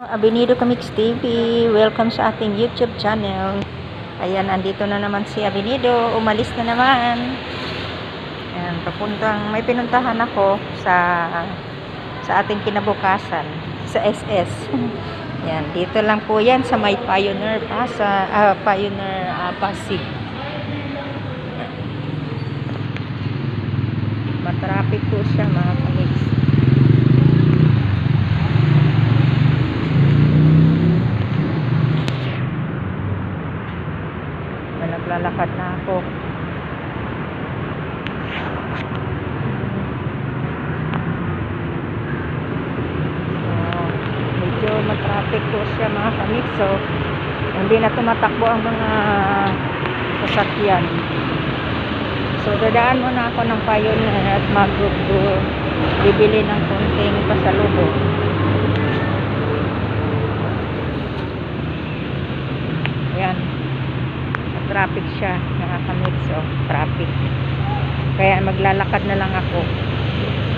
Abinido Kamix TV, welcome sa ating YouTube channel. Ayan, andito na naman si Abinido, umalis na naman. Ayan, may pinuntahan ako sa ating kinabukasan, sa SS. Ayan, dito lang po yan sa may Pioneer Pasig. Matraffic po siya mga kamix. Naglalakad na ako. Medyo matraffic po siya mga kamix. So, hindi na tumatakbo ang mga sasakyan. So, dadaan muna ako ng Pioneer at bibili ng konting pasalubong. Ayan. Traffic siya mga kamix, traffic, kaya maglalakad na lang ako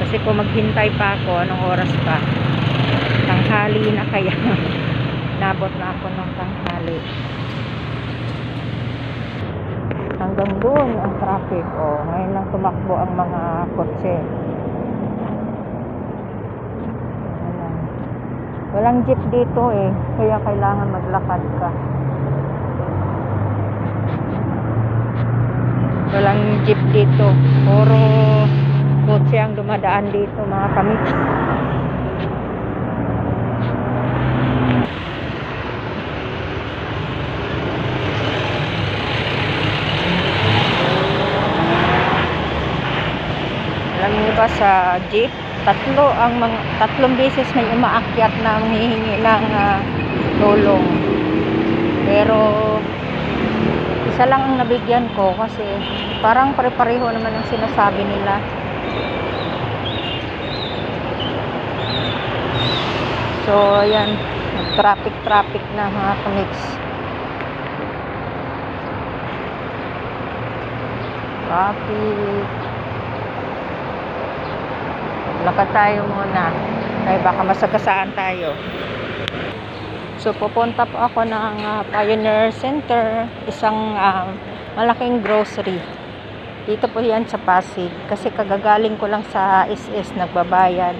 kasi kung maghintay pa ako, anong oras pa, tanghali na, kaya nabot na ako ng tanghali. Hanggang doon ang traffic. Ngayon lang tumakbo ang mga kotse. Walang jeep dito kaya kailangan maglakad ka. Walang jeep dito. Puro kotse ang dumadaan dito mga kamix. Alam niyo ba sa jeep, tatlong beses may umaakyat na hihingi ng tulong. Pero isa lang ang nabigyan ko kasi parang pare-pareho naman ang sinasabi nila. So, ayan, traffic na mga kamix. Traffic. Lakad tayo muna. Ay, baka masagasaan tayo. So, pupunta po ako ng Pioneer Center, isang malaking grocery. Dito po yan sa Pasig. Kasi kagagaling ko lang sa SS, nagbabayad.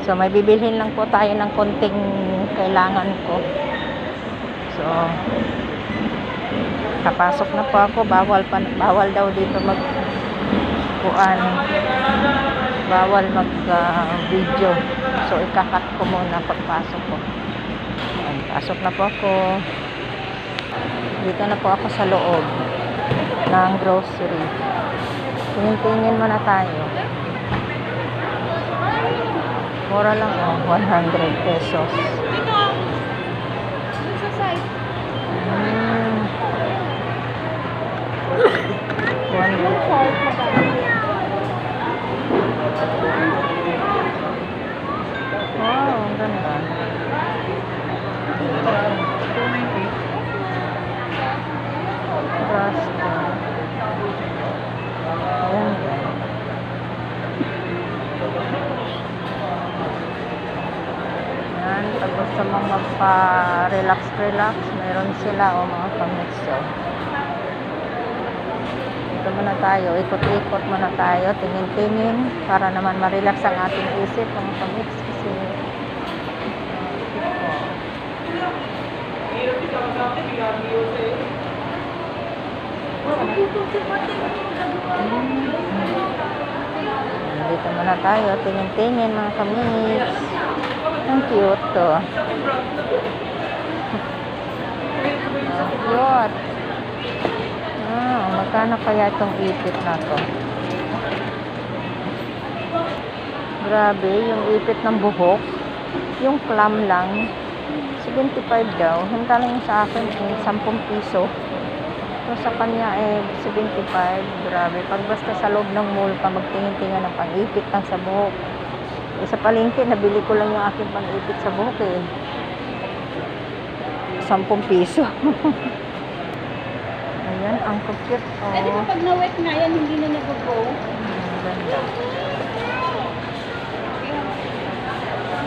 So, may bibilhin lang po tayo ng konting kailangan ko. So, kapasok na po ako. Bawal daw dito bawal mag-video. So, ikakat ko muna pagpasok ko. Pasok na po ako. Dito na po ako sa loob ng grocery. Tingin muna tayo. Mura lang 100 pesos. Wow, ang ganda. Pag gusto mong magpa-relax, meron sila mga kamix. Dito muna tayo, ikot-ikot muna tayo, tingin-tingin para naman ma-relax ang ating isip mga kamix kasi dito muna tayo, tingin-tingin mga kamix. Ang cute to. Cute. Magkano kaya itong ipit na to? Grabe, yung ipit ng buhok. Yung clam lang. 75 daw. Hinta lang yung sa akin 10 piso. So sa kanya 75. Grabe. Pag basta sa loob ng mall ka, magtingin-tingin ng pang-ipit lang sa buhok. Sa palengke, nabili ko lang yung aking pang-ipit sa buhok 10 piso. Ayan, ang cute. Di ba pag na-wet na yan, hindi na nag-go? Ganda.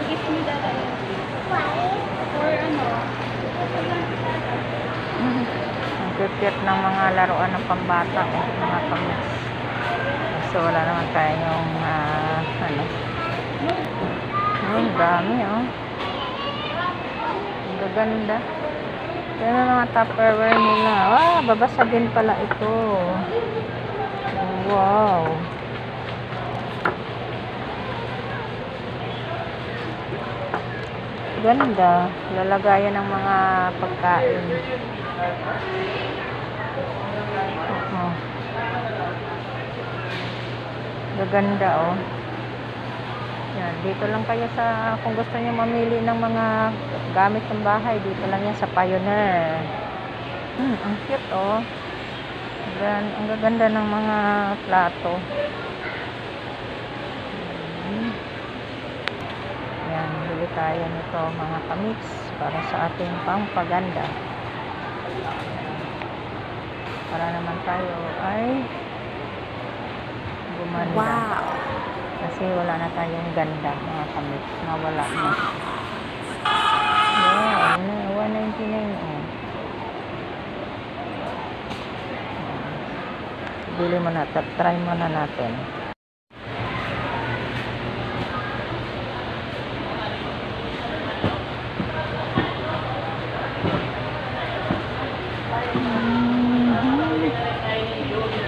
Give me that. cute ng mga laruan ng pambata, mga kamiks. So, wala naman tayong, ano. Ang dami, oh. Ang gaganda. Yan ang mga Tupperware nila. Babasagin pala ito. Wow. Ganda. Lalagayan ng mga pagkain. Gaganda, oh. Yan, dito lang kayo sa, kung gusto niyo mamili ng mga gamit ng bahay, dito lang yan sa Pioneer. Ang cute, oh. Ang gaganda ng mga plato. Yan, bili tayo nito, mga kamiks, para sa ating pampaganda. Para naman tayo ay gumanda. Wow! Kasi wala na tayong ganda, mga kamiks. Nawala na. Wow, 199, oh. Bili mo na, try mo na natin.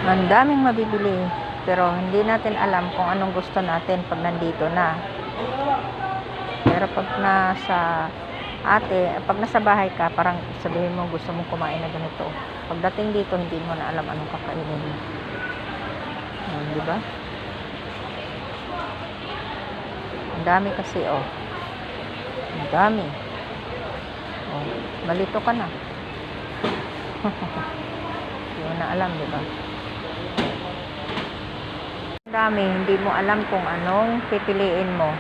Ang daming mabibili, pero hindi natin alam kung anong gusto natin pag nandito na. Pero pag nasa bahay ka, parang sabihin mo gusto mong kumain na ganito. Pagdating dito, hindi mo na alam anong kakainin mo. Di ba? Ang dami kasi, oh. Ang dami. Oh, malito ka na. Hindi mo na alam, di ba? Ang dami, hindi mo alam kung anong pipiliin mo.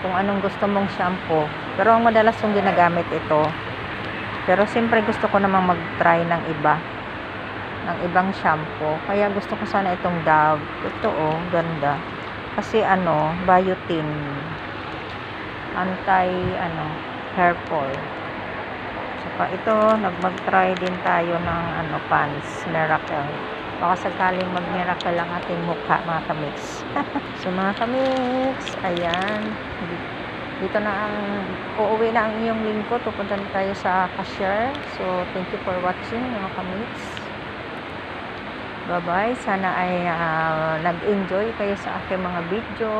Kung anong gusto mong shampoo. Pero ang madalas yung ginagamit ito. Pero siyempre gusto ko namang mag-try ng iba. Ng ibang shampoo. Kaya gusto ko sana itong Dove. Ito, oh, ganda. Kasi biotin. Hair fall. Saka ito, mag-try din tayo ng Pants Miracle. Baka sakaling mag-miracle ang ating mukha, mga kamiks. So, mga kamiks, ayan. Dito na uuwi na ang iyong lingkod. Pupunta na tayo sa cashier. So, thank you for watching, mga kamiks. Bye-bye. Sana ay nag-enjoy kayo sa aking mga video.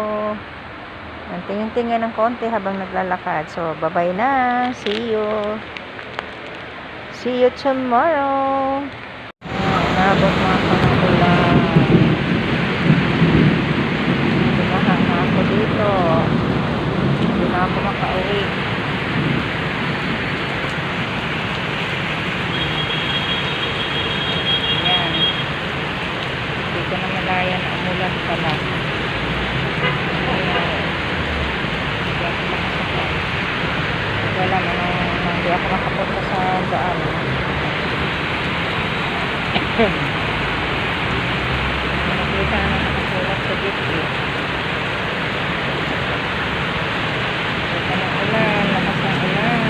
Tingin-tingin ng konti habang naglalakad. So, bye-bye na. See you. See you tomorrow. Nabot mga pangulan. Tumahan na ako dito. Hindi na ako makauwi. Ayan. Dito na malaya na umulan pala. Wala na hindi ako makapunta sa daan. Nakita na nakasulat sa gitli. Ito na ulan, lakas ng ulan.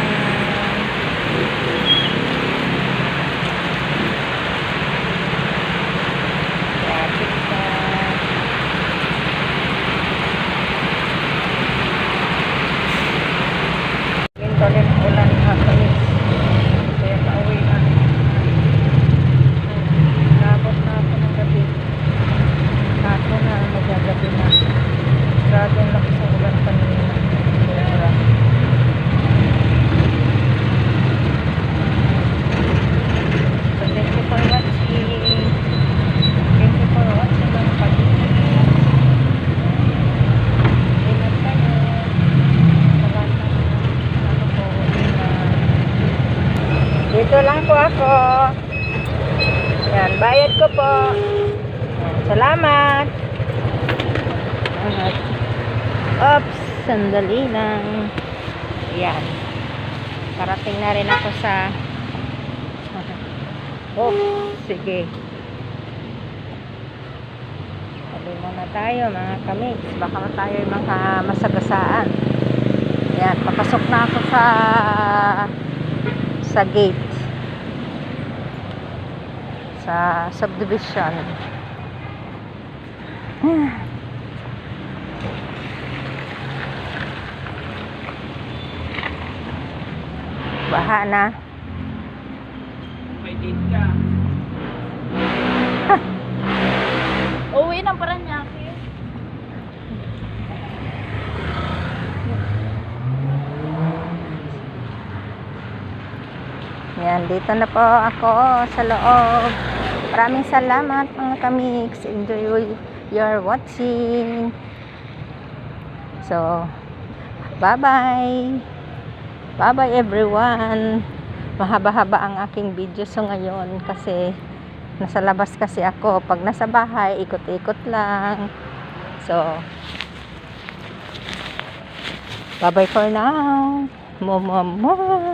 Traffic pa. Ginto din ang ulan mga kalis. Kaya pauwi na. Nabot na ako ng gabi. Ako na, magagabi na. Grabe ang lakas ng ulan kanina. Sobra. So, thank you for watching. Thank you for watching mga kalis. Ingat kayo. Salamat. Dito lang po ako. Yan, bayad ko po. Yan, salamat. Oops, sandali lang. Yan. Parating na rin ako sa sige. Sabi muna tayo mga kamiks. Baka tayo mga masagasaan. Yan, papasok na ako sa gate. sa subdivision. Baha na. May date ka. Uwi ng Paranaque. Yan, dito na po ako sa loob. Maraming salamat mga kamix. Enjoy your watching. So, bye-bye. Bye-bye everyone. Mahaba-haba ang aking video so ngayon kasi nasa labas kasi ako. Pag nasa bahay, ikot-ikot lang. So, bye-bye for now. Mama.